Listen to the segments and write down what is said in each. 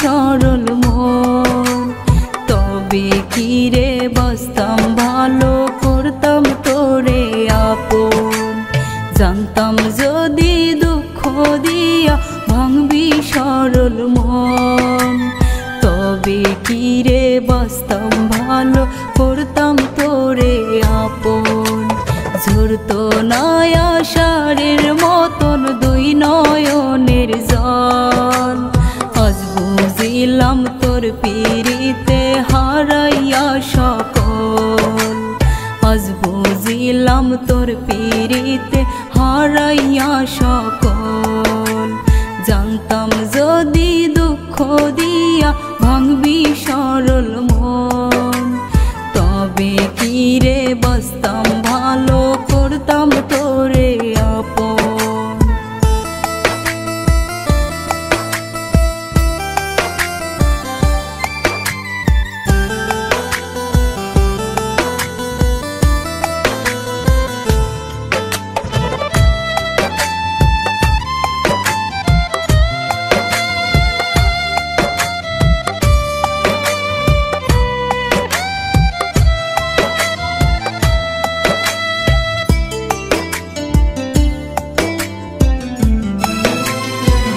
সরল মন। তবে কি রে বাসতাম ভালো, করতাম তোরে আপন। জানতাম যদি দুঃখ দিয়া ভাঙবি সরল মন। তবে কি রে বাসতাম ভালো, করতাম তোরে আপন। ঝরতো না আষাঢ়ের মতন দুই নয়নের জল। আজ বুঝিলাম তোর পিরিতে হারাইয়া সকল। আজ বুঝিলাম তোর পিরিতে হারাইয়া সকল। জানতাম যদি দুঃখ দিয়া ভাঙবি সরল মন। তবে কি রে বাসতাম ভালো, করতাম তোরে আপন।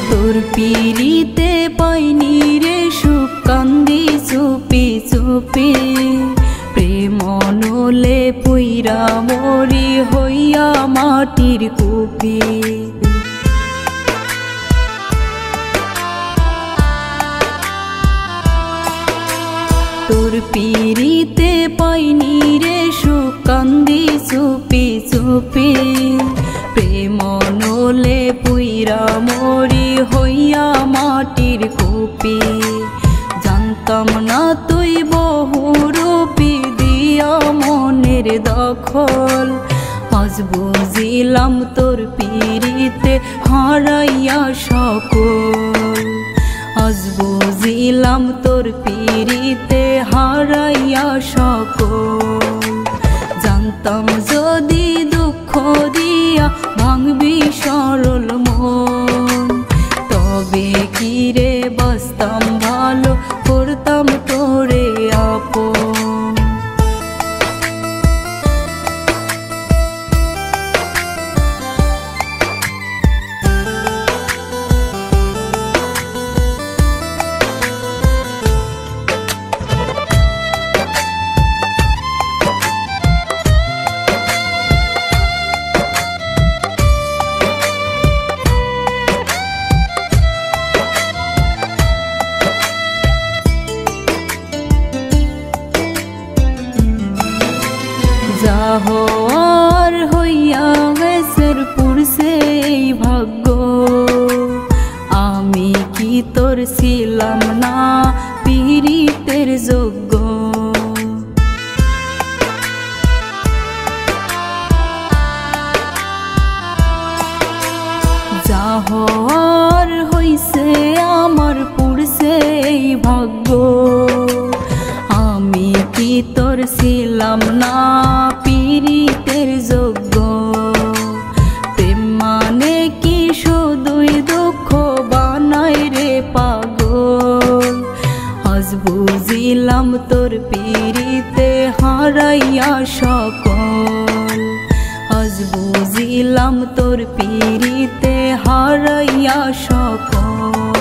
তোর পিরিতে পাইনি রে সুখ, কান্দি চুপি চুপি। প্রেম নলে পুইরা মরি হইয়া মাটির কুপি। তোর পিরিতে পাইনি রে সুখ, কান্দি চুপি চুপি। প্রেম নলে পুইরা মরি হইয়া মাটির কুপি। জানতাম না তুই বহুরূপী দিয়া মনের দখল। আজ বুঝিলাম তোর পিরিতে হারাইয়া সকল। আজ বুঝিলাম তোর পিরিতে হারাইয়া সকল। জানতাম যদি দুঃখ দিয়া ভাঙবি সরল মন। তবে কি রে বাসতাম ভালো, করতাম তোরে আপন। যা হওয়ার হইয়া গেছে পুরুষে এই ভাগ্য। আমি কি তোর ছিলাম না পীড়িতের যোগ্য। যা হওয়ার হইছে আমার পুরুষে এই ভাগ্য। আমি কি তোর ছিলাম না পীড়িতের যোগ্য। প্রেম মানে কি শুধুই দুঃখ বানাই রে পাগল। আজ বুঝিলাম তোর পীড়িতে হারাইয়া সকল। আজ বুঝিলাম তোর পীড়িতে হারাইয়া সকল।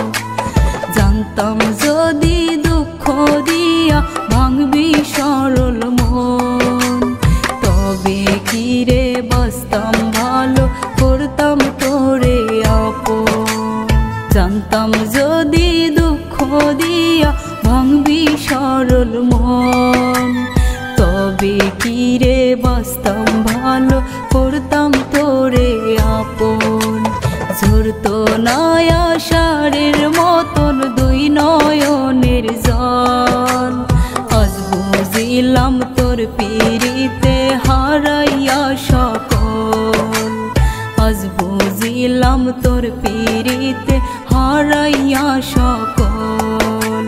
জানতাম যদি দুঃখ দিয়া ভাঙবি সরল মন। তবে কি রে বাসতাম ভালো, করতাম তোরে আপন। জানতাম যদি দুঃখ দিয়া ভাঙবি সরল মন। তবে কি রে বাসতাম ভালো, করতাম তোরে আপন। ঝরতো না আষাঢ়ের মতন দুই নয়নের জল। আজ বুঝিলাম তোর পিরিতে হারাইয়া সকল। আজ বুঝিলাম তোর পিরিতে হারাইয়া সকল।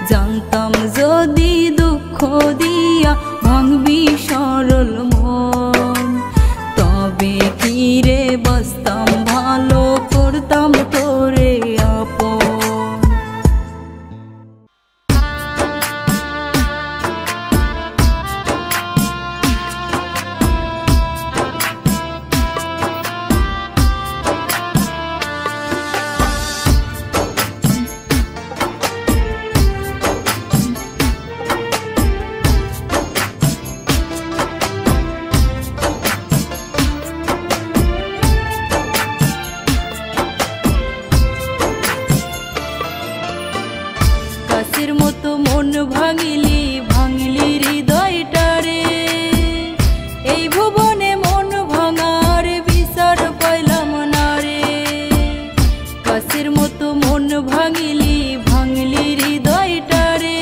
জানতাম যদি দুঃখ দিয়া ভাঙবি সরল মন। তবে কি রে বাসতাম ভালো, করতাম তোরে আপন। কাছের মতো মন ভাঙিলি ভাঙিলি হৃদয়টারে এই ভুবনে মন ভাঙার বিচার পাইলাম না রে কাছের মতো মন ভাঙিলি ভাঙিলি হৃদয়টারে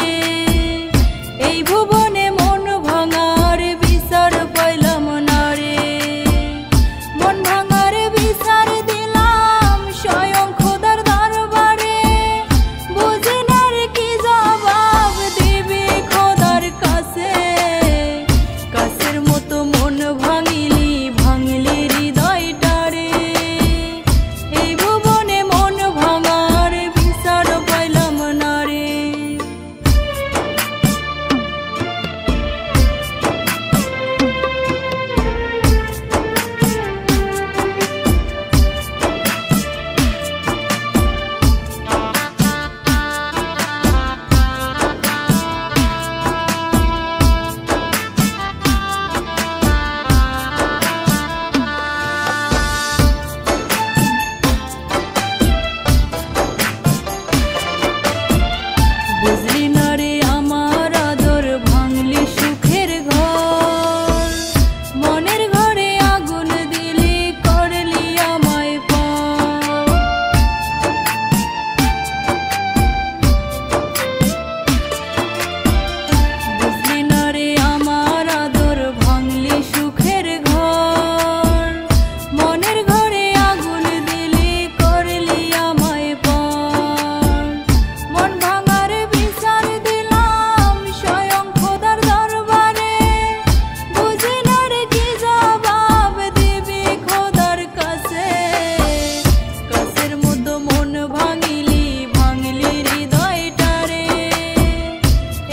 এই ভুবনে মন ভাঙার বিচার পাইলাম না রে মন ভাঙার বিচার দিলাম স্বয়ং খোদার দরবারে বুঝি না রে কি জবাব দিবি খোদার কাছে কাছের মতো মন ভাঙিলি ভাঙিলি হৃদয়টারে এই ভুবনে মন ভাঙার বিচার পাইলাম না রে বুঝলি না রে আমার আদর ভাঙলি সুখের ঘর মনের ঘরে আগুন দিলি করলি আমায় পার বুঝলি না রে আমার আদর ভাঙলি সুখের ঘর মনের ঘরে আগুন দিলি করলি আমায় পার মন ভাঙার বিচার দিলাম স্বয়ং খোদার দরবারে বুঝি না রে কি জবাব দিবি খোদার কাছে কাছের মতো মন ভাঙিলি ভাঙিলি হৃদয়টারে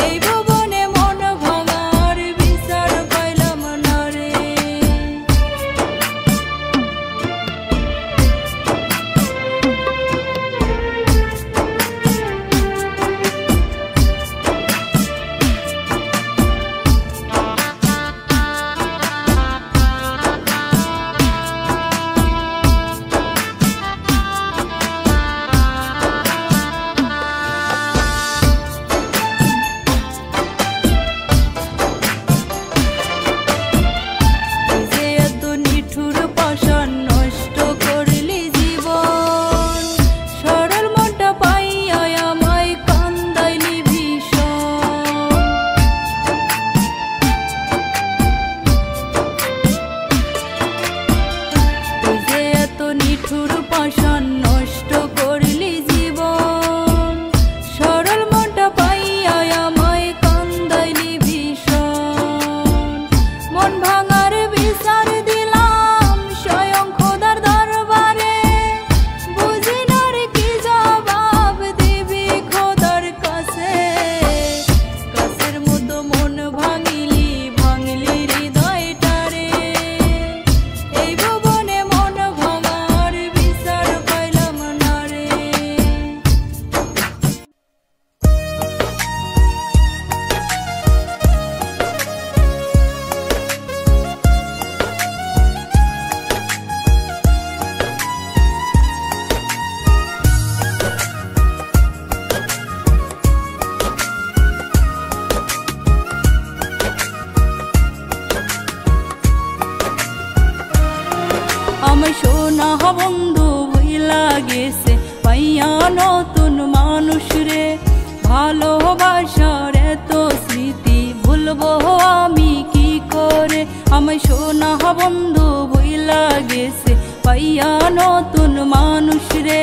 এই ভুবনে মন ভাঙার বিচার পাইলাম না রে তুই যে এত নিঠুর পাষাণ নষ্ট করলি জীবন সরল মনটা পাইয়া আমায় কান্দাইলি ভীষণ তুই যে এত নিঠুর পাষাণ নষ্ট করলি জীবন সরল মনটা পাইয়া আমায় কান্দাইলি ভীষণ মন ভাঙার বিচার দিলাম স্বয়ং খোদার দরবারে বুঝি না রে কি জবাব দিবি খোদার কাছে কাছের মতো মন ভাঙিলি ভাঙিলি হৃদয়টারে এই ভুবনে মন ভাঙার বিচার পাইলাম না রে আমার সোনা বন্ধু ভুইলা গেছে পাইয়া নতুন মানুষ রে ভালোবাসার এত স্মৃতি ভুলবো আমি কি করে আমার সোনা বন্ধু ভুইলা গেছে পাইয়া নতুন মানুষ রে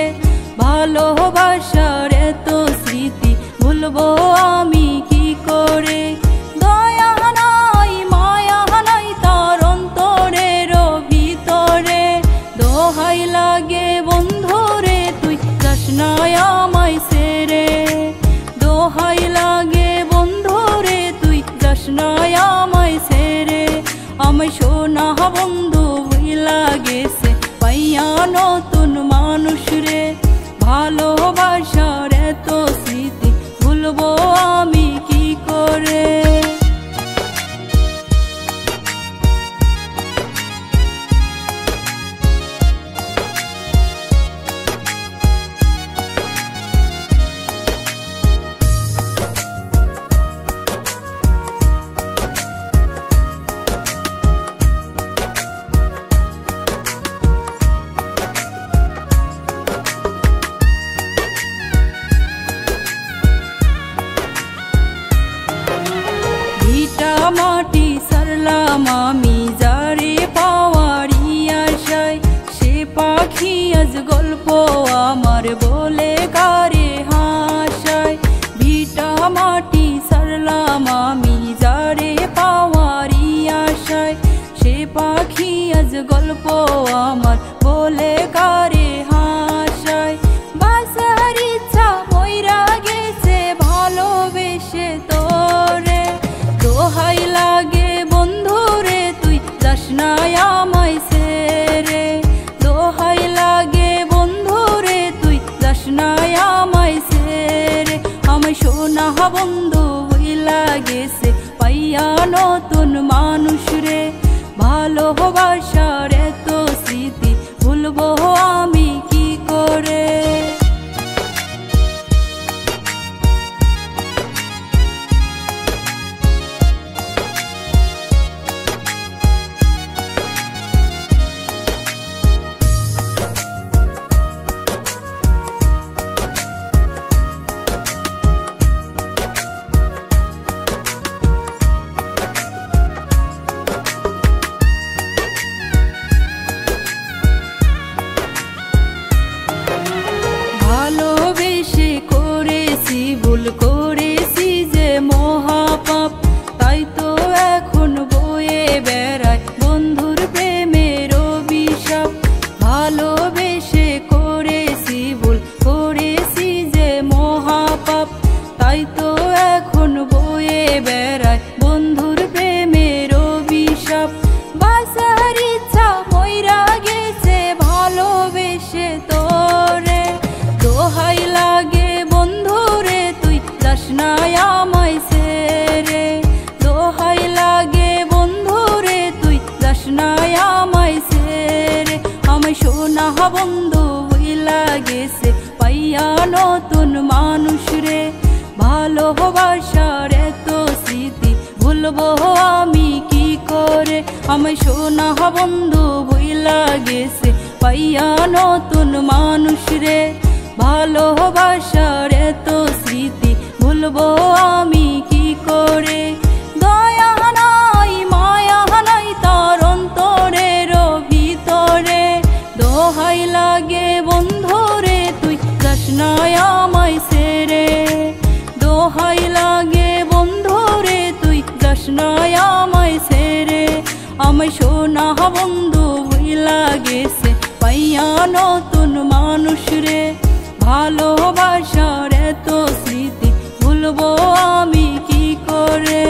ভালোবাসার এত স্মৃতি ভুলবো আমি কি করে দয়া নাই মায়া নাই তার অন্তরের ভিতরে দোহাই লাগে বন্ধুরে তুই যাস না আমায় ছেড়ে দোহাই লাগে বন্ধুরে তুই যাস না আমায় ছেড়ে আমায় সোনা বন্ধু ভুইলা গেছে পাইয়া নতুন মানুষ রে ভালোবাসার এত স্মৃতি ভুলবো আমি কি করে মাটি সারলাম আমি যারে পাওয়ারি আশায়, সে পাখি আজ গল্প আমার বলে কারে হাসায়। ভিটা মাটি সারলাম আমি যারে পাওয়ারি আশায়, সে পাখি আজ গল্প আমার বলে কারে হাসায়। বাসার ইচ্ছা মইরা গেছে ভালোবেসে তোরে, দোহাই লাগে বন্ধুরে তুই যাস না আমায় ছেড়ে, দোহাই লাগে বন্ধুরে তুই যাস না আমায় ছেড়ে। আমায় সোনা বন্ধু হইলা গেছে পাইয়া নতুন মানুষ রে, ভালোবাসার এত স্মৃতি ভুলবো আমি কি করে। ভালোবেসে করেছি ভুল করেছি যে মহাপাপ, তাই তো এখন বয়ে বেড়ায় বন্ধুর প্রেমের অভিশাপ। ভালোবেসে করেছি ভুল করেছি যে মহাপাপ, তাই তো এখন বয়ে বেড়ায় বন্ধুর প্রেমের অভিশাপ। বাসার ইচ্ছা মইরা গেছে ভালোবেসে তোরে, দোহাই লাগে বন্ধুরে তুই যাস না আমায় ছেড়ে, দোহাই লাগে বন্ধুরে তুই যাস না আমায় ছেড়ে। আমায় সোনা বন্ধু হইলা গেছে পাইয়া নতুন মানুষ রে, ভালোবাসার এত স্মৃতি ভুলবো আমি কি করে। আমায় সোনা বন্ধু হইলা গেছে পাইয়া নতুন মানুষ রে, ভালোবাসার এত স্মৃতি ভুলবো আমি কি করে। দয়া নাই মায়া নাই তার অন্তরের ভিতরে, দোহাই লাগে বন্ধুরে তুই যাস না আমায় ছেড়ে, দোহাই লাগে বন্ধুরে তুই যাস না আমায় ছেড়ে। আমায় সোনা বন্ধু হইলা গেছে পাইয়া নতুন মানুষ রে, ভালোবাসার এত স্মৃতি ভুলবো আমি কি করে।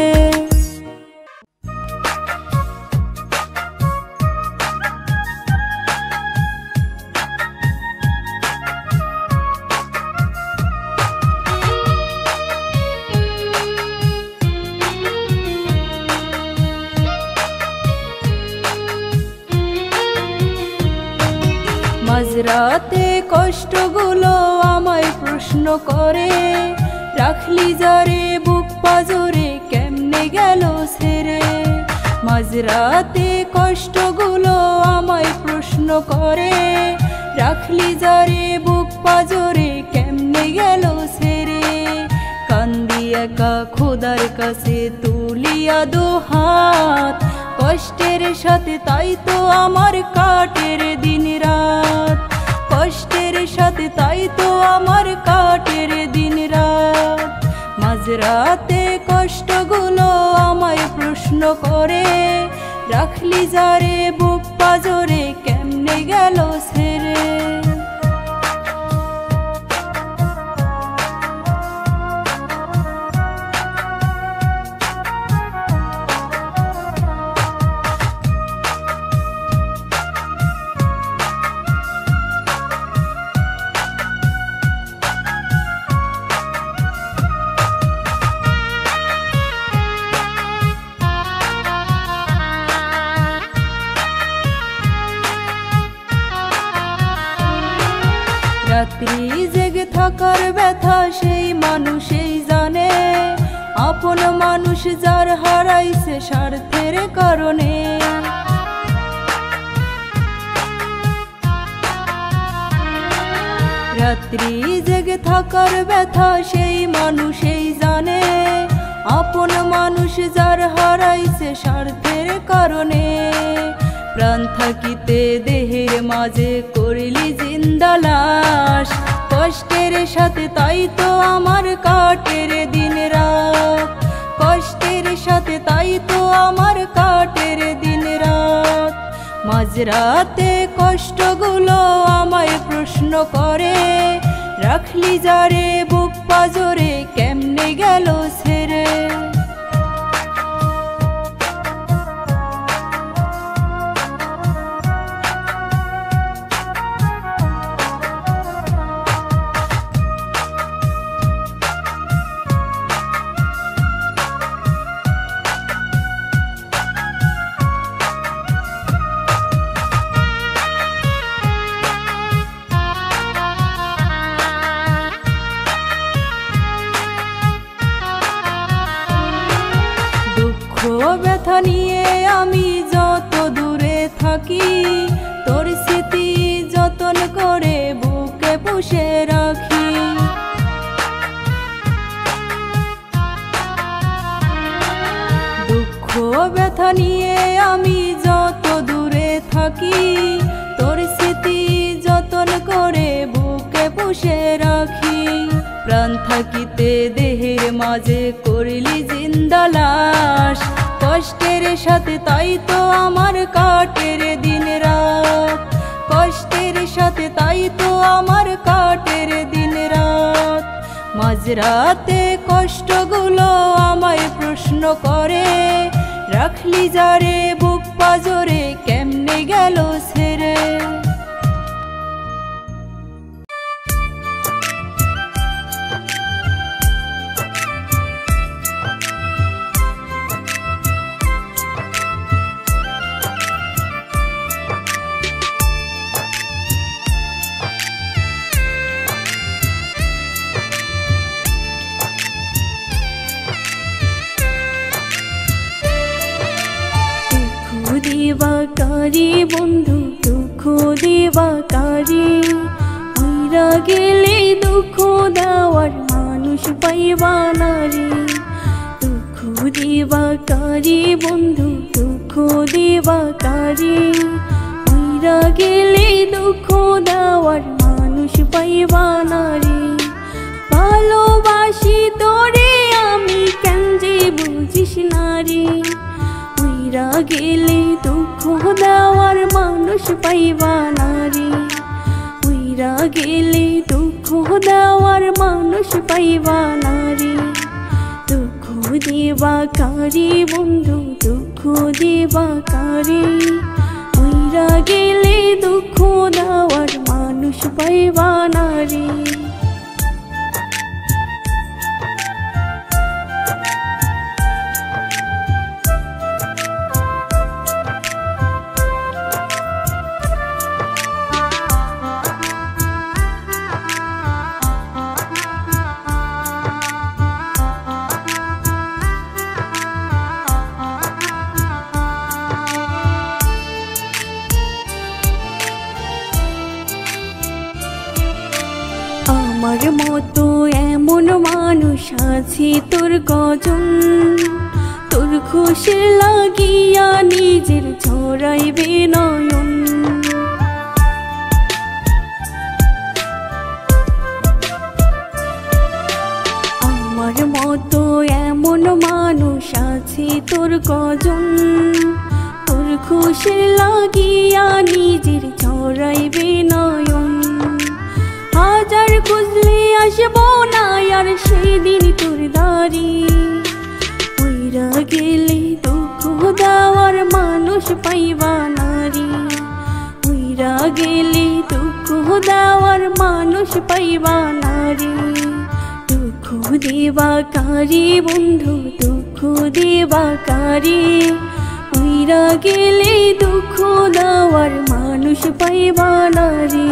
মাঝরাতে কষ্টগুলো আমায় প্রশ্ন করে, রাখলি যারে বুক পাজরে কেমনে গেল ছেড়ে। মাঝরাতে কষ্টগুলো আমায় প্রশ্ন করে, রাখলি যারে বুক পাজরে কেমনে গেল ছেড়ে। কান্দি একা খোদার কাছে তুলিয়া দুহাত, কষ্টের সাথে তাই তো আমার কাটের দিন রাত, কষ্টের সাথে তাই তো আমার কাটের দিন রাত। মাঝরাতে কষ্টগুলো আমায় প্রশ্ন করে, রাখলি যারে বুক পাজরে কেমনে গেল ছেড়ে। রাত্রি জেগে থাকার ব্যথা সেই মানুষই জানে, আপন মানুষ যার হারাইছে স্বার্থের কারণে। রাত্রি জেগে থাকার ব্যথা সেই মানুষই জানে, আপন মানুষ যার হারাইছে স্বার্থের কারণে। প্রাণ থাকিতে দেহের মাঝে করিলি জিন্দা লাশ, কষ্টের সাথে তাই তো আমার কাটের দিন রাত, কষ্টের সাথে তাই তো আমার কাটের দিন রাত। মাঝরাতে কষ্টগুলো আমায় প্রশ্ন করে, রাখলি যারে বুক পাজরে কেমনে গেল ছেড়ে। ব্যথা নিয়ে আমি যত দূরে থাকি, তোর স্মৃতি যতন করে বুকে পুষে রাখি। দুঃখ ব্যথা নিয়ে আমি যত দূরে থাকি, তোর স্মৃতি যতন করে বুকে পুষে রাখি। প্রাণ থাকিতে দেহের মাঝে করিলি জিন্দা লাশ, কষ্টের সাথে তাই তো আমার কাটের দিন রাত, কষ্টের সাথে তাই তো আমার কাটের দিন রাত। মাঝরাতে কষ্টগুলো আমায় প্রশ্ন করে, রাখলি যারে বুক পাজরে কেমনে গেল ছেড়ে। দিবাকারী বন্ধু দুঃখ দিবাকারী, হইরা গেলে দুঃখ দেওয়ার মানুষ পাইবা না রে। দুঃখ দিবাকারী বন্ধু দুঃখ দিবাকারী, হইরা গেলে দুঃখ দেওয়ার মানুষ পাইবা না রে। ভালোবাসি তোরে আমি কেন যে বুঝিস না রে, হইরা গেলে দুঃখ দেওয়ার মানুষ পাইবা না রে। হইরা গেলে দুঃখ দেওয়ার মানুষ পাইবা না রে। দুঃখ দিবাকারী বন্ধু দুঃখ দিবাকারী, হইরা গেলে দুঃখ দেওয়ার মানুষ পাইবা না রে। আমার মতো এমন মানুষ আছে তোর কজন, তোর খুশির লাগিয়া নিজের ছড়াইবে নয়ন। আমার মতো এমন মানুষ আছে তোর কজন, তোর খুশির লাগিয়া নিজের ছড়াইবে নয়ন। হাজার খুঁজলে আসবো না আর সেদিন তোর দাঁড়ি, হইরা গেলে দুঃখ দেওয়ার মানুষ পাইবা না রে। হইরা গেলে দুঃখ দেওয়ার মানুষ পাইবা না রে। দুঃখ দিবাকারী বন্ধু দুঃখ দিবাকারী, হইরা গেলে দুঃখ দেওয়ার মানুষ পাইবা না রে।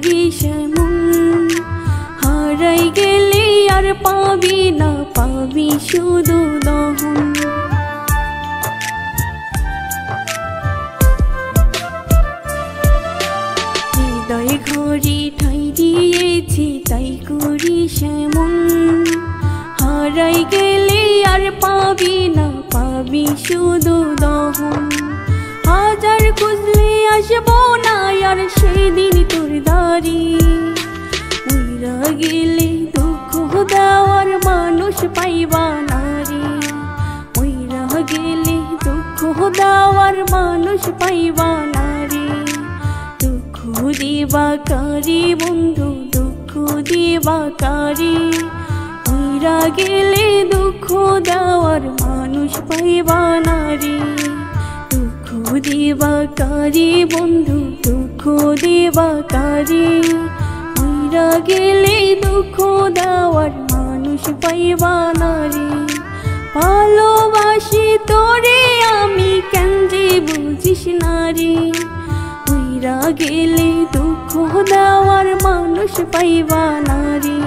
করিস এমন, হারাই গেলে আর পাবি না, পাবি শুধু দহন। হৃদয় ঘরে ঠাই দিয়েছি তাই করিস এমন, হারাই গেলে আর পাবি না, পাবি শুধু দহন। হাজার খুঁজলে আসবো না আর সেদিন তোর দাঁড়ি, উইরা গেলে দুঃখ দেওয়ার মানুষ পাইবা না রে, উইরা গেলে দুঃখ দেওয়ার মানুষ পাইবা না রে। দুঃখ দিবা কারি বন্ধু, দুঃখ দিবা কারি, উইরা গেলে দুঃখ দেওয়ার মানুষ পাইবা না রে। দুঃখ দিবা কারি বন্ধু, দুঃখ দিবা কারি, উইরা গেলে দুঃখ দেওয়ার মানুষ পাইবা না রে। ভালোবাসি তোরে আমি কেন যে বুঝিস না রে, উইরা গেলে দুঃখ দেওয়ার মানুষ পাইবা না রে,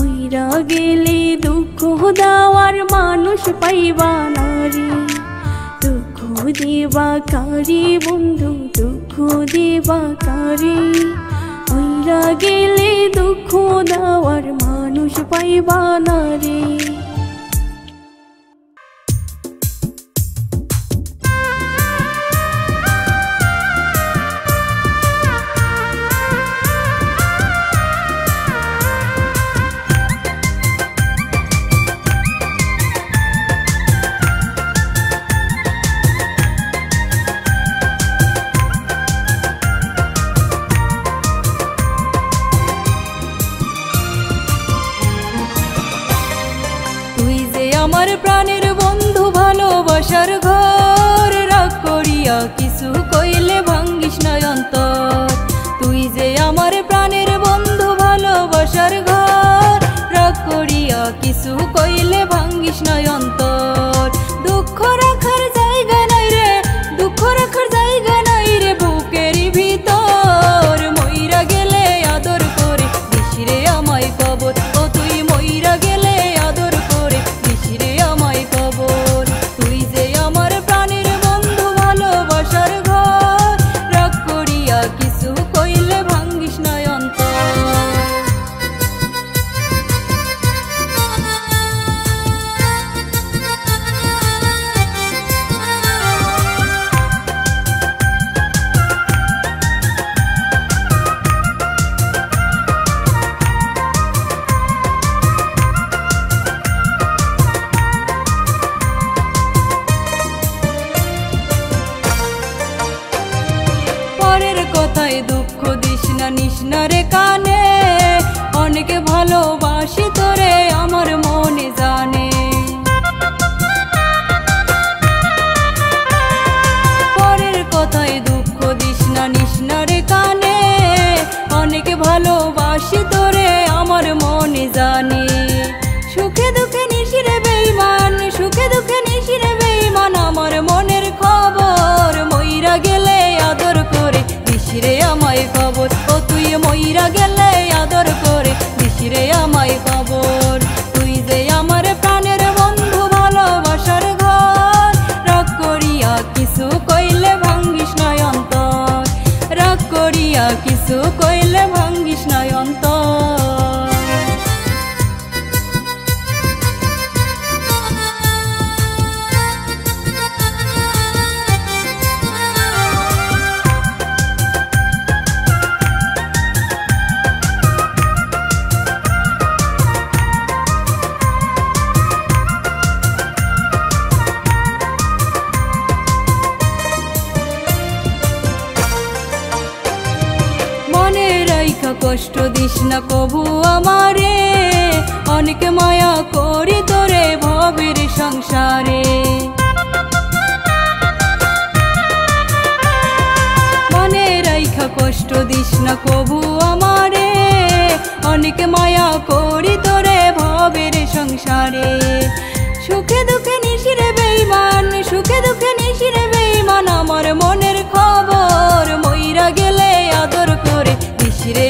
উইরা গেলে দুঃখ দেওয়ার মানুষ পাইবা না রে। দুঃখ দিবা কারি বন্ধু, দুঃখ দিবা কারি, উইরা গেলে দুঃখ দেওয়ার মানুষ পাইবা না রে। আমার প্রাণের বন্ধু ভালোবাসার ঘর, রাগ করিয়া কিছু কইলে ভাঙ্গিস না অন্তর। তুই যে আমার প্রাণের বন্ধু ভালোবাসার ঘর, রাগ করিয়া কিছু কইলে ভাঙ্গিস না অন্তর। দুঃখ রাখার জায়গা নাই রে, দুঃখ রাখার জায়গা নাই রে বুকের ভিতর। মইরা গেলে আদর করে দিস রে আমায় কবর, ও তুই মইরা গেলে আদর করে দিস রে আমায় কবর। তুই যে আমার প্রাণের বন্ধু ভালোবাসার ঘর, রাগ করিয়া কিছু কইলে ভাঙ্গিস না অন্তর। পরের কথায় দুঃখ দিস না নিস না রে কানে, অনেকে ভালোবাসি তোরে আমার মনে জানে। পরের কথায় দুঃখ দিস না নিস না রে কানে, অনেকে ভালোবাসি তোরে আমার মনে জানে। সুখে দুঃখে নিস রে বেঈমান, সুখে দুঃখে নিস রে বেঈমান আমার মনের খবর। মইরা গেলে আদর করে দিস রে আমায় খবর, ও তুই মইরা গেলে আদর করে দিস রে আমায় খবর। তুই যে আমার প্রাণের বন্ধু ভালোবাসার ঘর, রাগ করিয়া কিছু কইলে ভাঙ্গিস না অন্তর, রাগ করিয়া কিছু কইলে ভাঙ্গিস না অন্তর। মনে রাইখা কষ্ট দিস না কবু আমারে, অনেক মায়া করি তোরে ভবের সংসারে। মনে রাইখা কষ্ট দিস না কবু আমারে, অনেক মায়া করি তোরে ভবের সংসারে। সুখে দুঃখে নিস রে বেঈমান, সুখে দুঃখে নিস রে বেঈমান আমার মনের খবর। মইরা গেলে আদর করে দিস রে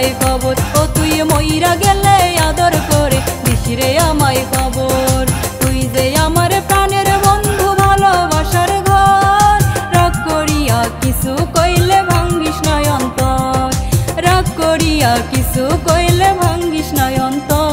আমায় খবর, ও তুই মইরা গেলে আদর করে দিস রে আমায় খবর। তুই যে আমার প্রাণের বন্ধু ভালোবাসার ঘর, রাগ করিয়া কিছু কইলে ভাঙ্গিস না অন্তর, রাগ করিয়া কিছু কইলে ভাঙ্গিস না অন্তর।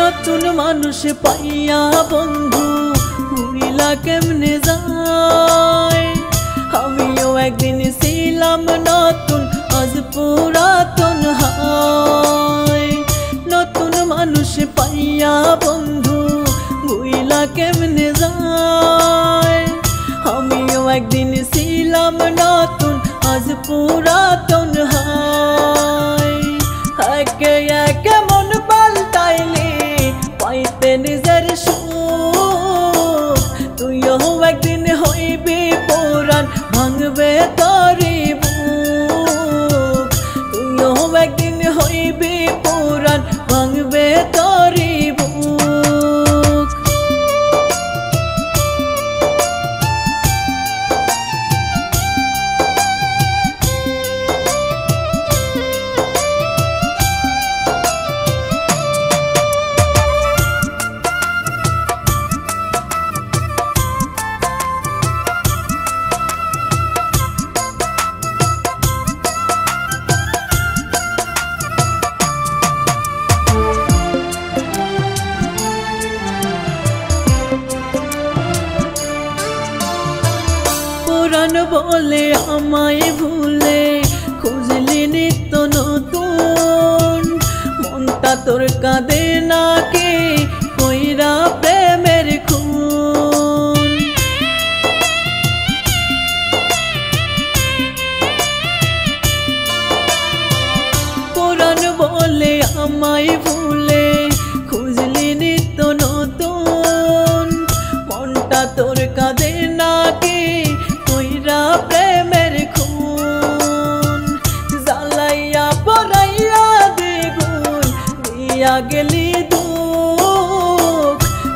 নতুন মানুষ পাইয়া বন্ধু ভুলিলা কেমনে যায়, আমিও একদিন ছিলাম নতুন আজ পুরাতন হায়। নতুন মানুষ পাইয়া বন্ধু ভুলিলা কেমনে যায়, আমিও একদিন ছিলাম নতুন আজ পুরাতন হায়। একে একে মন পাল্টাইলে পাইতে নিজের সুখ, তুইও একদিন হইবি পুরাণ ভাঙবে তোরি বুক, তুইও একদিন হইবি পুরাণ ভাঙবে তোরি বুক। পুরাণ বলে আমায় ভুলে খুঁজলি নিত্য নতুন, মনটা তোর কাঁদে নাকি কইরা প্রেমের খুন। পুরাণ বলে আমায় ভুলে খুঁজলি নিত্য নতুন, মনটা তোর কাঁদে নাকি কইরা প্রেমের খুন। জ্বালাইয়া পড়াইয়া দ্বিগুণ দিয়া গেলি দুঃখ,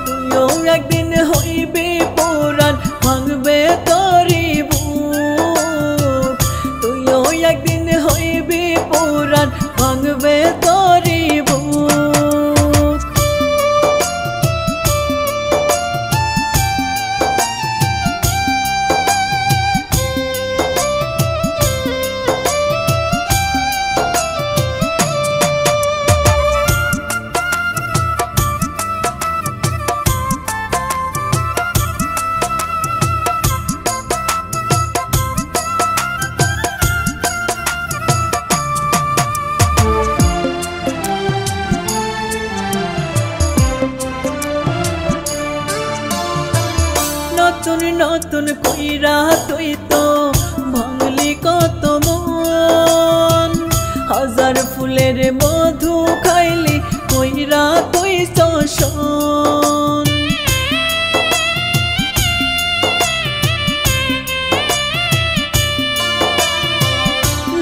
তুইও একদিন হইবি পুরাণ ভাঙবে তোরি বুক, তুইও একদিন হইবি পুরাণ ভাঙবে তোরি বুক। নতুন নতুন কইরা তুই তো ভাঙলি কত মন, হাজার ফুলের মধু খাইলি কইরা তুই শোষণ।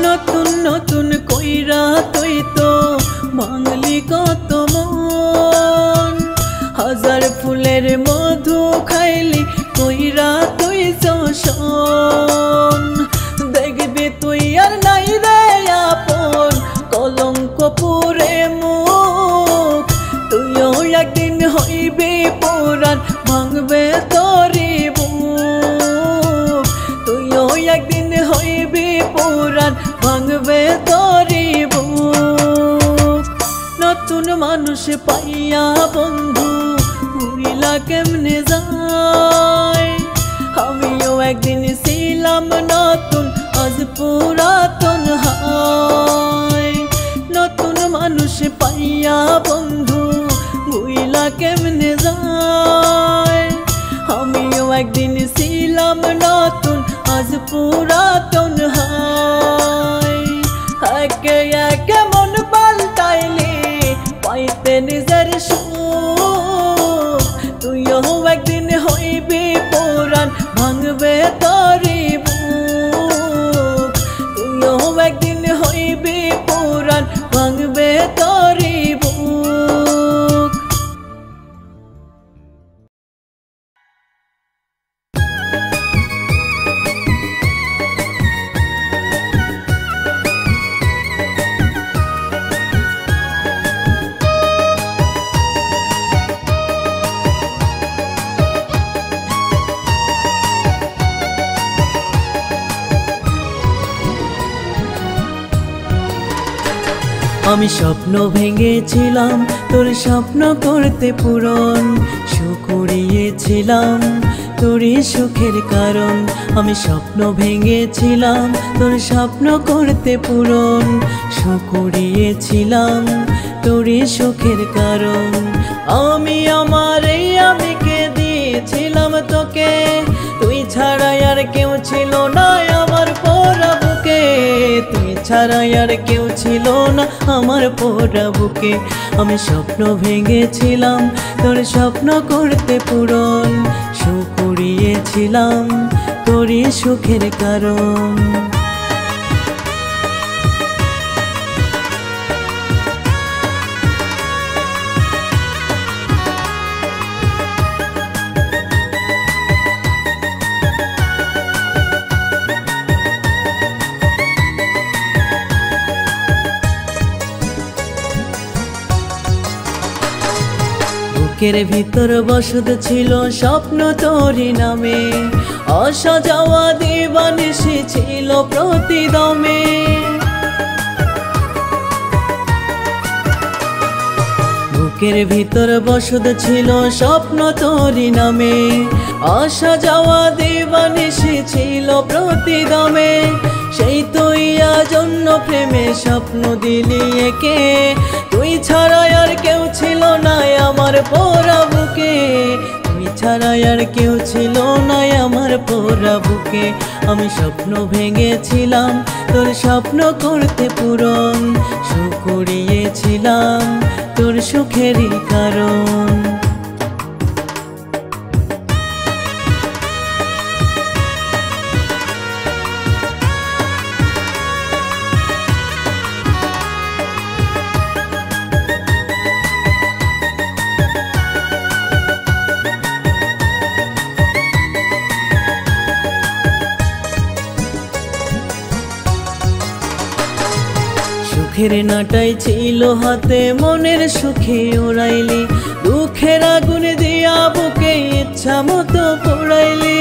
নতুন নতুন কইরা তুই তো ভাঙলি কত মন, হাজার ফুলের মধু খাইলি কইরা তুই শোষণ। দেখবি তুই আর নাই রে আপন কলঙ্ক পুরে মুখ, তুইও একদিন হইবি পুরাণ ভাঙবে তোরি বুক, তুইও একদিন হইবি পুরাণ ভাঙবে তোরি বুক। নতুন মানুষ পাইয়া বন্ধু ভুলিলা কেমনে যায়, আমিও একদিন ছিলাম নতুন আজ পুরাতন হায়। নতুন মানুষ পাইয়া বন্ধু ভুলিলা কেমনে যায়, আমিও একদিন ছিলাম নতুন আজ পুরাতন হায়। একে একে মন পাল্টা আমি স্বপ্ন ভেঙেছিলাম তোর স্বপ্ন করতে পূরণ, সুখ উড়িয়েছিলাম তোরই সুখের কারণ। আমি স্বপ্ন ভেঙেছিলাম তোর স্বপ্ন করতে পূরণ, সুখ উড়িয়েছিলাম তোরই সুখের কারণ। আমি আমার এই আমিকে দিয়েছিলাম তোকে, তুই ছাড়াই আর কেউ ছিল না আমার পোড়া বুকে, তুই ছাড়াই আর কেউ ছিল না আমার পোড়া বুকে। আমি স্বপ্ন ভেঙেছিলাম তোর স্বপ্ন করতে পূরণ, সুখ উড়িয়েছিলাম তোরই সুখের কারণ। বুকের ভিতর বসত ছিল স্বপ্ন তোরি নামে, আসা যাওয়া দিবানিশি ছিল প্রতিদমে। বুকের ভিতর বসত ছিল স্বপ্ন তোরি নামে, আসা যাওয়া দিবানিশি ছিল প্রতিদমে। সেই তুই আজন্য প্রেমে স্বপ্ন দিলি একে, তুই ছাড়া আর কেউ ছিল না আমার পোড়া বুকে, তুই ছাড়া আর কেউ ছিল না আমার পোড়া বুকে। আমি স্বপ্ন ভেঙেছিলাম তোর স্বপ্ন করতে পূরণ, সুখ উড়িয়েছিলাম তোর সুখেরই কারণ। সুখের নাটাই ছিল হাতে মনের সুখে ওড়াইলি, দুঃখের আগুন দিয়া বুকে ইচ্ছা মতো পোড়াইলি।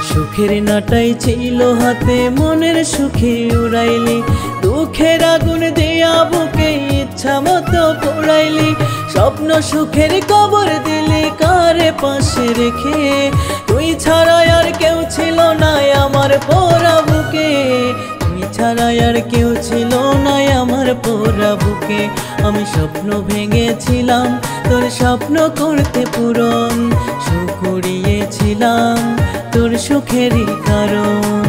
সুখের নাটাই ছিল হাতে মনের সুখে ওড়াইলি, দুঃখের আগুন দিয়া বুকে ইচ্ছা মতো পোড়াইলি। স্বপ্ন সুখের কবর দিলি কারে পাশে রেখে, তুই ছাড়া আর কেউ ছিল না আমার পোড়া বুকে, তুই ছাড়া আর কেউ ছিল না আমার পোড়া বুকে। আমি স্বপ্ন ভেঙেছিলাম তোর স্বপ্ন করতে পূরণ, সুখ উড়িয়েছিলাম তোর সুখেরই কারণ।